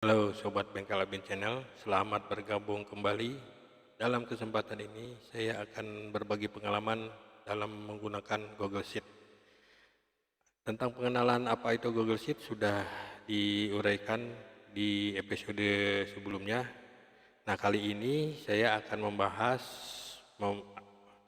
Halo Sobat Bengkel Abin Channel, selamat bergabung kembali. Dalam kesempatan ini saya akan berbagi pengalaman dalam menggunakan Google Sheet. Tentang pengenalan apa itu Google Sheet sudah diuraikan di episode sebelumnya. Nah, kali ini saya akan membahas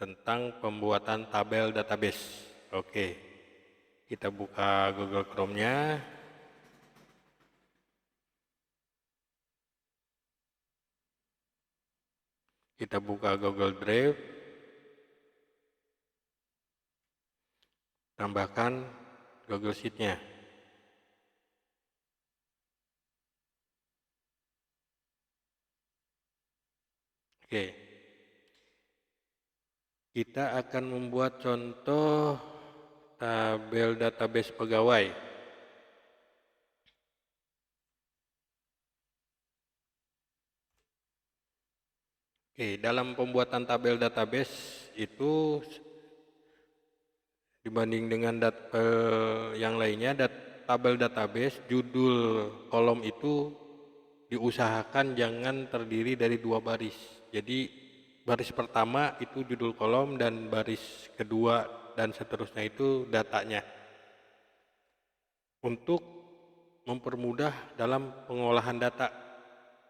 tentang pembuatan tabel database. Oke, kita buka Google Chrome-nya. Kita buka Google Drive, tambahkan Google Sheet-nya. Oke, kita akan membuat contoh tabel database pegawai. Oke, dalam pembuatan tabel database itu dibanding dengan yang lainnya, tabel database judul kolom itu diusahakan jangan terdiri dari 2 baris. Jadi baris pertama itu judul kolom dan baris kedua dan seterusnya itu datanya. Untuk mempermudah dalam pengolahan data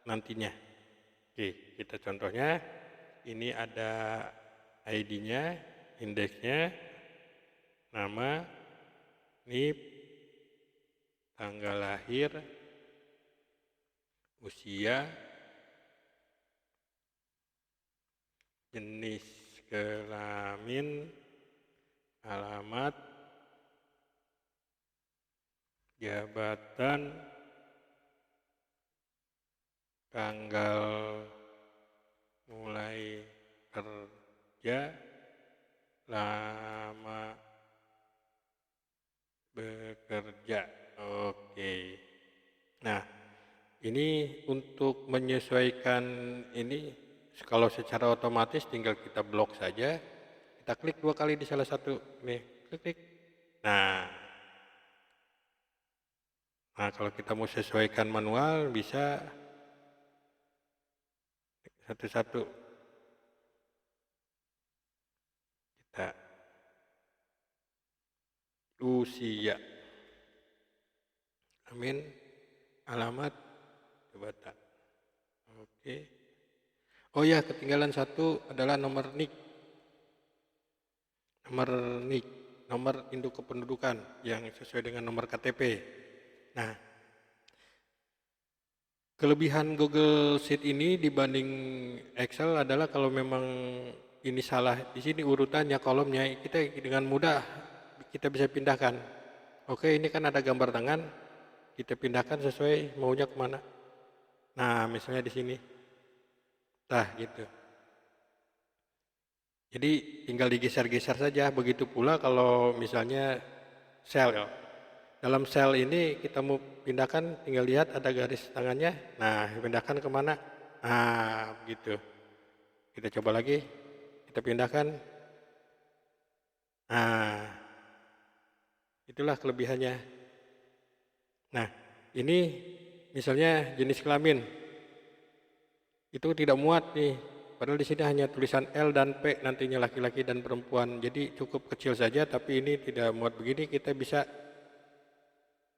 nantinya. Oke, kita contohnya ini ada ID-nya, indeksnya, nama, NIP, tanggal lahir, usia, jenis kelamin, alamat, jabatan, tanggal mulai kerja, lama bekerja. Oke. Nah, ini untuk menyesuaikan ini, kalau secara otomatis tinggal kita blok saja. Kita klik 2 kali di salah satu nih, klik. Nah, kalau kita mau sesuaikan manual bisa satu-satu. Kita usia, amin, alamat, jabatan. Oke. Oh ya, ketinggalan satu adalah nomor NIK. Nomor induk kependudukan yang sesuai dengan nomor KTP. Nah, kelebihan Google Sheet ini dibanding Excel adalah kalau memang ini salah di sini urutannya, kolomnya, kita dengan mudah kita bisa pindahkan. Oke, ini kan ada gambar tangan, kita pindahkan sesuai maunya kemana. Nah, misalnya di sini. Nah, gitu. Jadi tinggal digeser-geser saja. Begitu pula kalau misalnya sel. Dalam sel ini kita mau pindahkan, tinggal lihat ada garis tangannya. Nah, pindahkan kemana? Nah, begitu. Kita coba lagi. Kita pindahkan. Nah, itulah kelebihannya. Nah, ini misalnya jenis kelamin. Itu tidak muat nih. Padahal di sini hanya tulisan L dan P nantinya laki-laki dan perempuan. Jadi cukup kecil saja, tapi ini tidak muat begini, kita bisa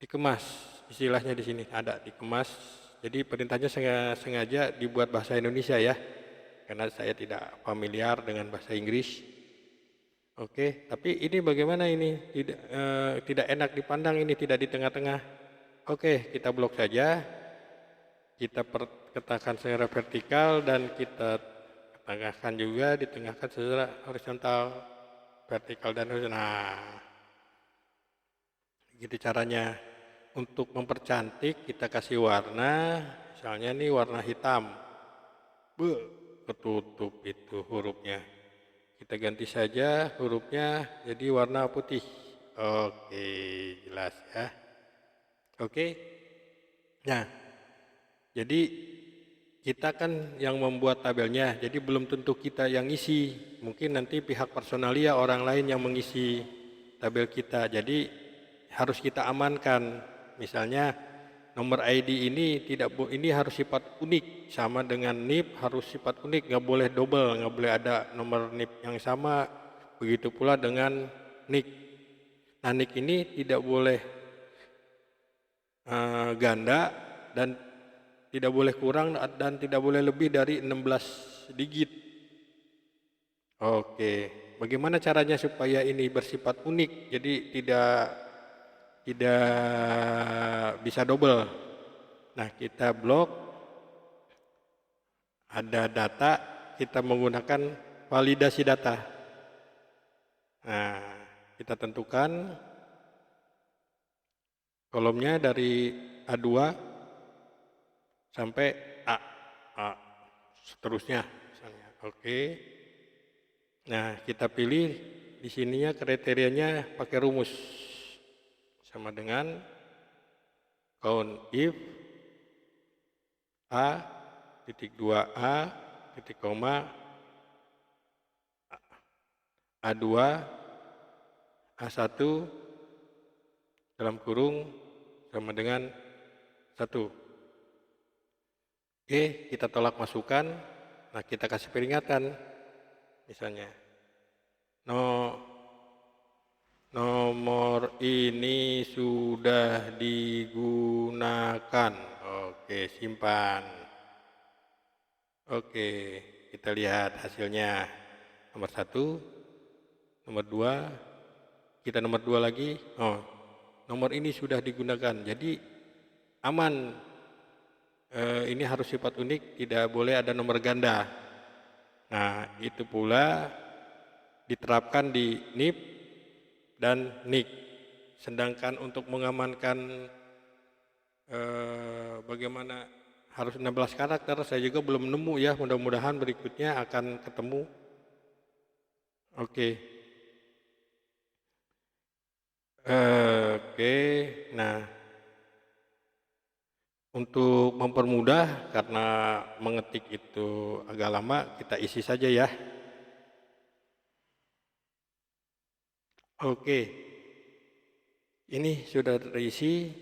dikemas. Istilahnya di sini ada dikemas. Jadi perintahnya sengaja dibuat bahasa Indonesia ya. Karena saya tidak familiar dengan bahasa Inggris. Oke, tapi ini bagaimana ini? Tidak enak dipandang, ini tidak di tengah-tengah. Oke, kita blok saja. Kita katakan secara vertikal dan kita tengahkan juga, ditengahkan secara horizontal, vertikal dan horizontal. Nah, gitu caranya. Untuk mempercantik kita kasih warna, misalnya ini warna hitam. Ketutup itu hurufnya. Kita ganti saja hurufnya jadi warna putih. Oke, jelas ya. Oke. Nah, jadi kita kan yang membuat tabelnya, jadi belum tentu kita yang isi. Mungkin nanti pihak personalia orang lain yang mengisi tabel kita. Jadi harus kita amankan. Misalnya nomor ID ini ini harus sifat unik, sama dengan NIP harus sifat unik, nggak boleh double, nggak boleh ada nomor NIP yang sama. Begitu pula dengan NIK. Nah, NIK ini tidak boleh ganda dan tidak boleh kurang dan tidak boleh lebih dari 16 digit. Oke, bagaimana caranya supaya ini bersifat unik, jadi tidak bisa double. Nah, kita blok, ada data, kita menggunakan validasi data. Nah, kita tentukan kolomnya dari A2 sampai A, seterusnya misalnya. Oke. Nah, kita pilih di sininya kriterianya pakai rumus. Sama dengan count if A titik 2A titik koma A2 A1 dalam kurung sama dengan 1. Oke, kita tolak masukan. Nah, kita kasih peringatan. Misalnya, nomor ini sudah digunakan. Oke, simpan. Oke, kita lihat hasilnya. Nomor 1, nomor 2, kita nomor 2 lagi. Nomor ini sudah digunakan. Jadi aman. Ini harus sifat unik, tidak boleh ada nomor ganda. Nah, itu pula diterapkan di NIP dan NIK. Sedangkan untuk mengamankan bagaimana harus 16 karakter, saya juga belum nemu ya, mudah-mudahan berikutnya akan ketemu. Oke. Nah, untuk mempermudah karena mengetik itu agak lama, kita isi saja ya. Oke, ini sudah terisi.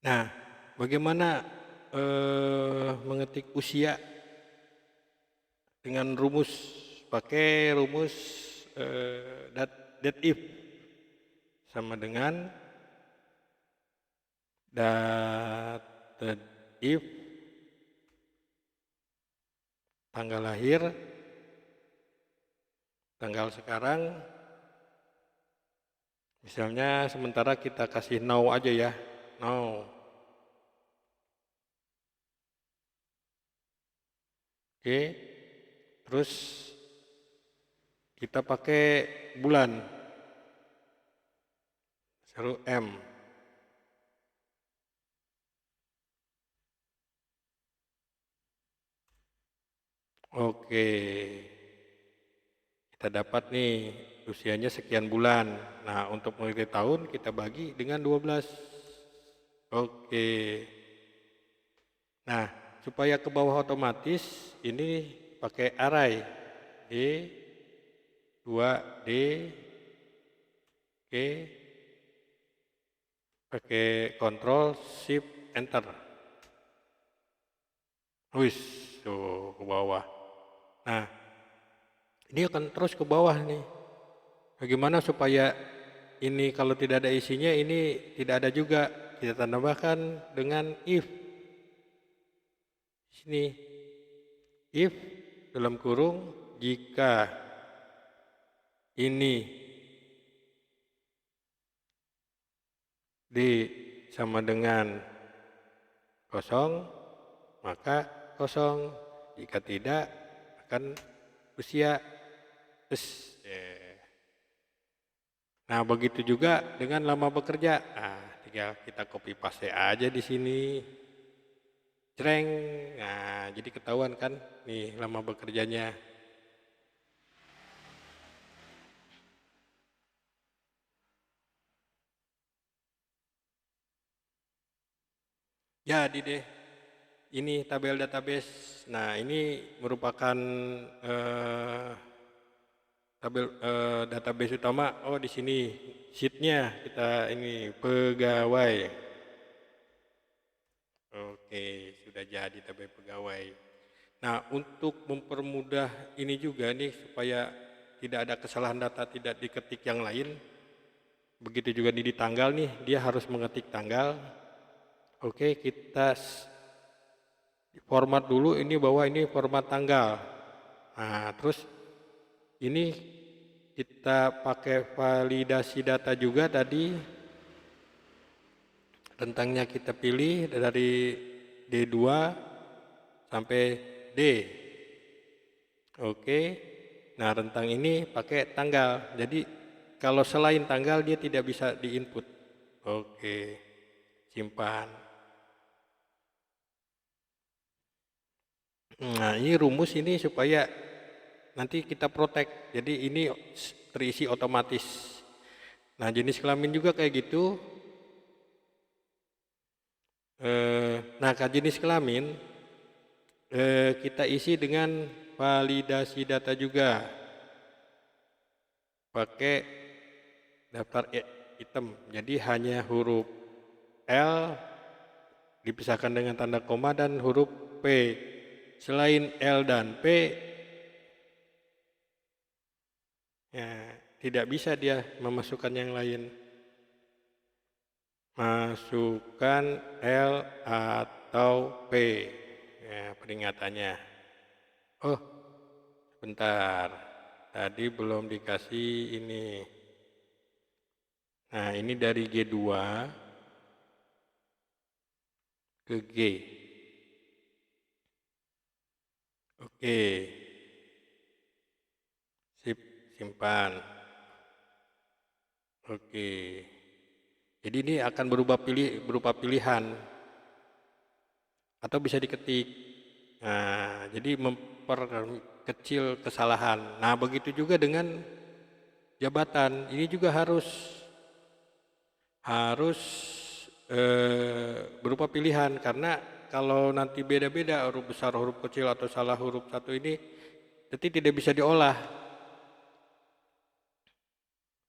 Nah, bagaimana mengetik usia dengan rumus, pakai rumus that if sama dengan that if tanggal lahir, tanggal sekarang, misalnya sementara kita kasih now aja ya, now. Oke, terus kita pakai bulan, seru M. Oke, kita dapat nih usianya sekian bulan. Nah, untuk mengerti tahun kita bagi dengan 12. Oke. Nah, supaya ke bawah otomatis ini pakai array D 2D Oke. Pakai Ctrl Shift Enter. Wis, tuh ke bawah. Nah, ini akan terus ke bawah nih. Bagaimana supaya ini kalau tidak ada isinya ini tidak ada juga, kita tambahkan dengan if. Sini if dalam kurung jika ini D sama dengan kosong, maka kosong. Jika tidak akan usia. Nah, begitu juga dengan lama bekerja. Nah, tinggal kita copy paste aja di sini. Jreng. Nah, jadi ketahuan kan nih lama bekerjanya. Jadi deh, ini tabel database. Nah, ini merupakan tabel database utama. Oh, di sini sheetnya kita ini pegawai. Oke, sudah jadi tabel pegawai. Nah, untuk mempermudah ini juga nih supaya tidak ada kesalahan data tidak diketik yang lain. Begitu juga di tanggal nih, dia harus mengetik tanggal. Oke, kita format dulu ini bahwa ini format tanggal. Nah, terus ini kita pakai validasi data juga tadi. Rentangnya kita pilih dari D2 sampai D. Oke. Nah, rentang ini pakai tanggal. Jadi kalau selain tanggal dia tidak bisa diinput. Oke. Simpan. Nah, ini rumus ini supaya nanti kita protect. Jadi ini terisi otomatis. Nah, jenis kelamin juga kayak gitu. Nah, jenis kelamin kita isi dengan validasi data juga. Pakai daftar item. Jadi hanya huruf L dipisahkan dengan tanda koma dan huruf P. Selain L dan P, ya, tidak bisa dia memasukkan yang lain. Masukkan L atau P. Ya, peringatannya. Oh, bentar. Tadi belum dikasih ini. Nah, ini dari G2 ke G. Oke. Sip, simpan. Oke. Jadi ini akan berupa pilihan atau bisa diketik. Nah, jadi memperkecil kesalahan. Nah, begitu juga dengan jabatan. Ini juga harus berupa pilihan karena kalau nanti beda-beda huruf besar, huruf kecil atau salah huruf satu ini nanti tidak bisa diolah.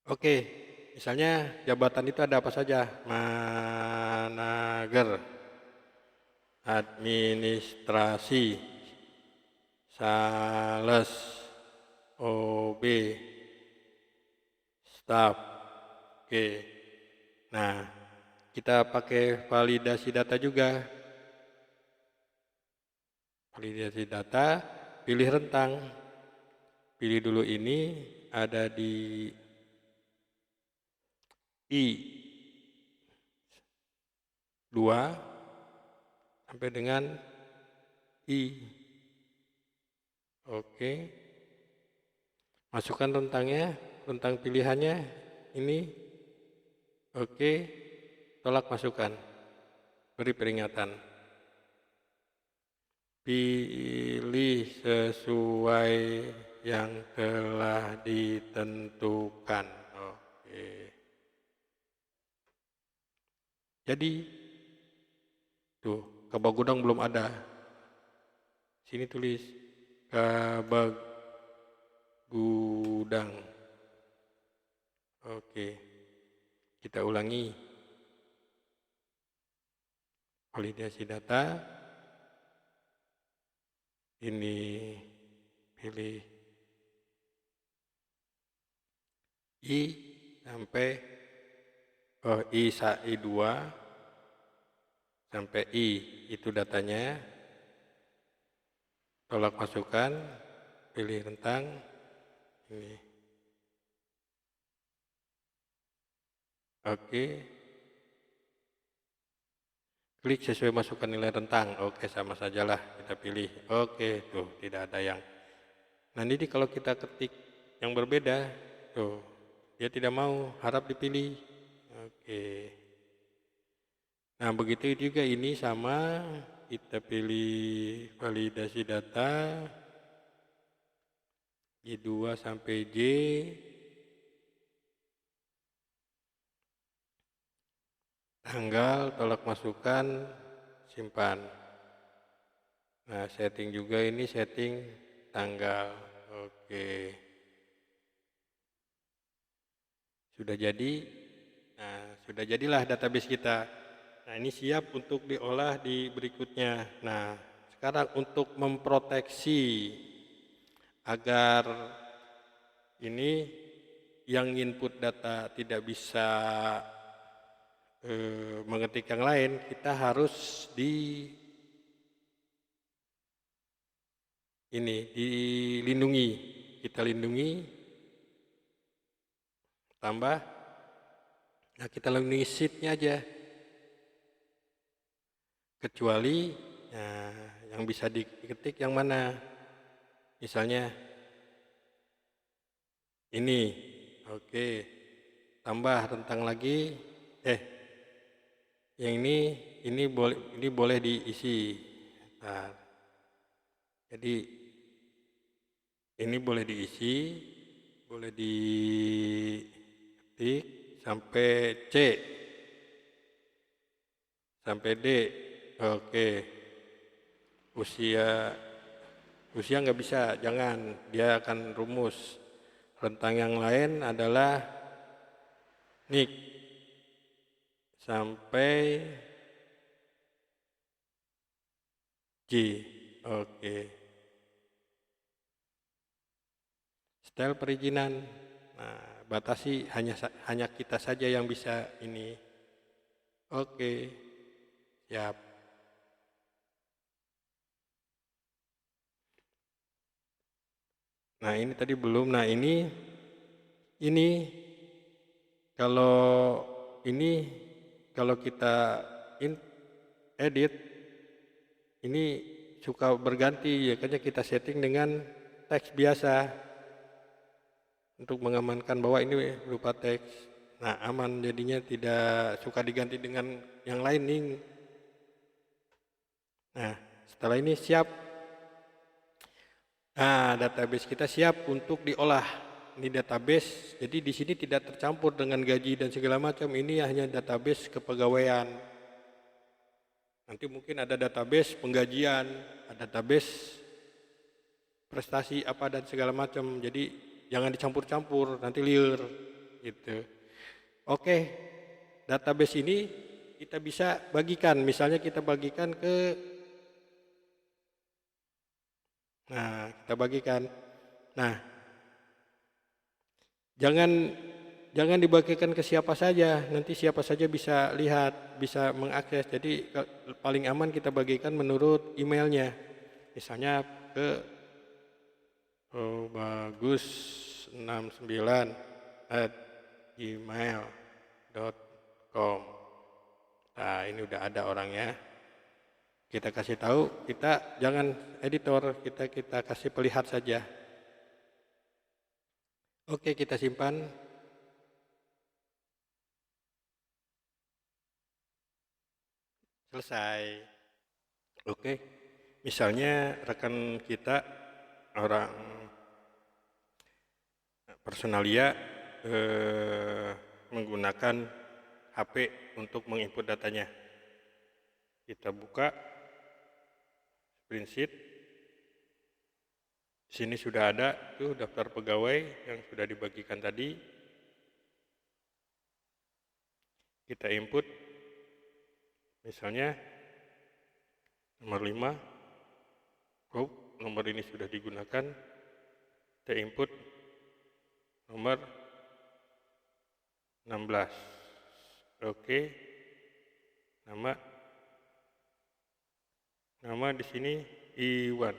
Oke, misalnya jabatan itu ada apa saja? Manager, administrasi, sales, OB, staff. Oke. Nah, kita pakai validasi data juga. Validasi data, pilih rentang. Pilih dulu ini ada di I2 sampai dengan I. Oke. Masukkan rentangnya, rentang pilihannya ini. Oke. Tolak masukkan. Beri peringatan. Pilih sesuai yang telah ditentukan. Oke. Jadi tuh, kabag gudang belum ada. Sini tulis kabag gudang. Oke. Kita ulangi. Validasi data. Ini pilih I sampai I2 sampai I itu datanya. Tolak masukkan, pilih rentang ini. Oke. Klik sesuai masukkan nilai rentang. Oke, sama sajalah kita pilih. Oke, tuh tidak ada yang. Nah, ini kalau kita ketik yang berbeda, tuh dia tidak mau, harap dipilih. Oke. Nah, begitu juga ini sama, kita pilih validasi data J2 sampai J. Tanggal, tolak masukkan, simpan. Nah, setting juga ini setting tanggal. Oke. Sudah jadi. Nah, sudah jadilah database kita. Nah, ini siap untuk diolah di berikutnya. Nah, sekarang untuk memproteksi agar ini yang input data tidak bisa mengetik yang lain, kita harus dilindungi. Kita lindungi, tambah, nah kita lindungi sheet-nya aja. Kecuali yang bisa diketik yang mana. Misalnya ini, oke. Tambah rentang lagi, yang ini boleh diisi. Nah, jadi ini boleh diisi, boleh diketik sampai C, sampai D. Oke. Usia nggak bisa, jangan, dia akan rumus. Rentang yang lain adalah NIK sampai J. Oke. Style perizinan. Nah, batasi hanya kita saja yang bisa ini. Oke. Siap. Nah, ini tadi belum. Nah, ini kalau kita edit, ini suka berganti, ya makanya kita setting dengan teks biasa untuk mengamankan bahwa ini berupa teks. Nah, aman jadinya, tidak suka diganti dengan yang lain nih. Nah, setelah ini siap. Nah, database kita siap untuk diolah. Ini database, jadi di sini tidak tercampur dengan gaji dan segala macam. Ini hanya database kepegawaian. Nanti mungkin ada database penggajian, ada database prestasi apa dan segala macam. Jadi jangan dicampur-campur, nanti liar gitu. Oke, database ini kita bisa bagikan. Misalnya kita bagikan ke, nah kita bagikan. Nah, jangan dibagikan ke siapa saja, nanti siapa saja bisa lihat, bisa mengakses. Jadi paling aman kita bagikan menurut emailnya. Misalnya ke bagus69@gmail.com. Nah, ini udah ada orangnya. Kita kasih tahu, kita jangan editor, kita kasih pelihat saja. Oke, kita simpan. Selesai. Oke, misalnya rekan kita orang personalia menggunakan HP untuk menginput datanya. Kita buka spreadsheet. Di sini sudah ada tuh daftar pegawai yang sudah dibagikan tadi. Kita input, misalnya nomor 5. Nomor ini sudah digunakan. Kita input nomor 16. Oke. Nama di sini Iwan.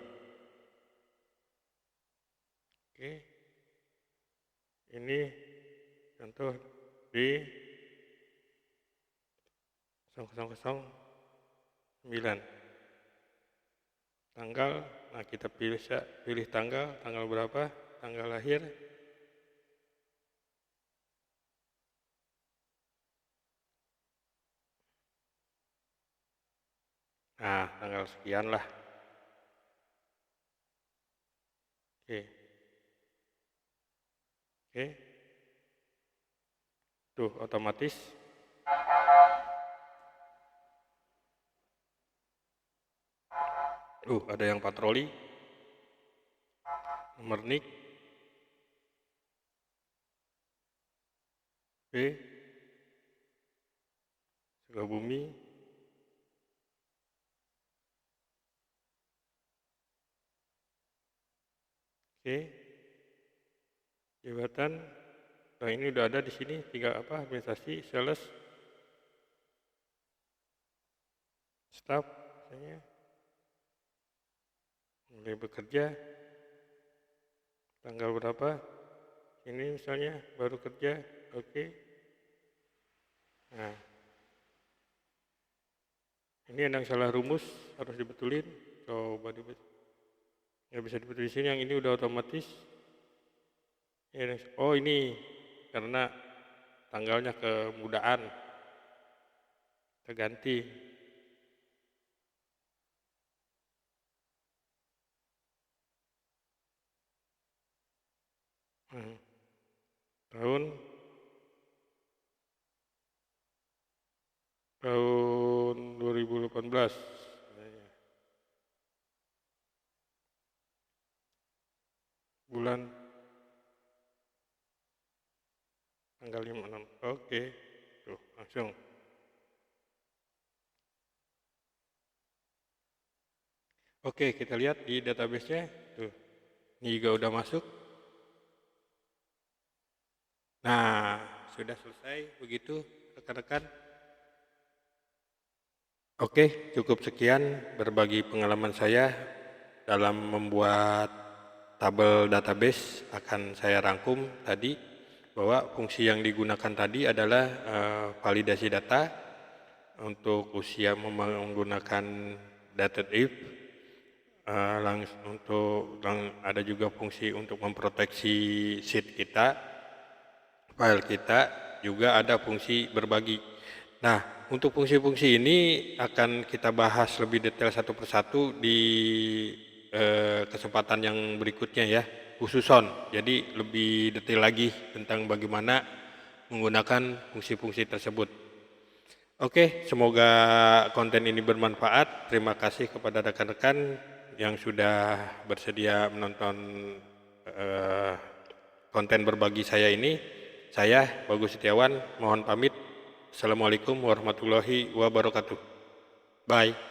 Oke. Ini contoh di 0009. Tanggal, nah kita pilih tanggal berapa, tanggal lahir. Nah, tanggal sekian lah. Oke. Tuh, otomatis. Ada yang patroli. Nomor NIK. Oke. Sukabumi. Oke. Jabatan. Nah, ini udah ada di sini 3 apa? Administrasi, sales, staff, misalnya. Mulai bekerja. Tanggal berapa? Ini misalnya baru kerja. Oke. Nah, ini ada yang salah rumus, harus dibetulin. Coba dibetulin. Nggak bisa dibetulin di sini, yang ini udah otomatis. Oh, ini karena tanggalnya kemudahan. Kita ganti. Tahun 2018. Bulan tanggal 56. Oke. Tuh, langsung. Oke, kita lihat di database-nya. Tuh. Ini juga udah masuk. Nah, sudah selesai begitu rekan-rekan. Oke, cukup sekian berbagi pengalaman saya dalam membuat tabel database. Akan saya rangkum tadi bahwa fungsi yang digunakan tadi adalah validasi data untuk usia menggunakan dated if. Ada juga fungsi untuk memproteksi sheet kita, file kita, juga ada fungsi berbagi. Nah, untuk fungsi-fungsi ini akan kita bahas lebih detail satu persatu di kesempatan yang berikutnya ya, khususon. Jadi lebih detail lagi tentang bagaimana menggunakan fungsi-fungsi tersebut. Oke, semoga konten ini bermanfaat. Terima kasih kepada rekan-rekan yang sudah bersedia menonton konten berbagi saya ini. Saya, Bagus Setiawan, mohon pamit. Assalamualaikum warahmatullahi wabarakatuh. Bye.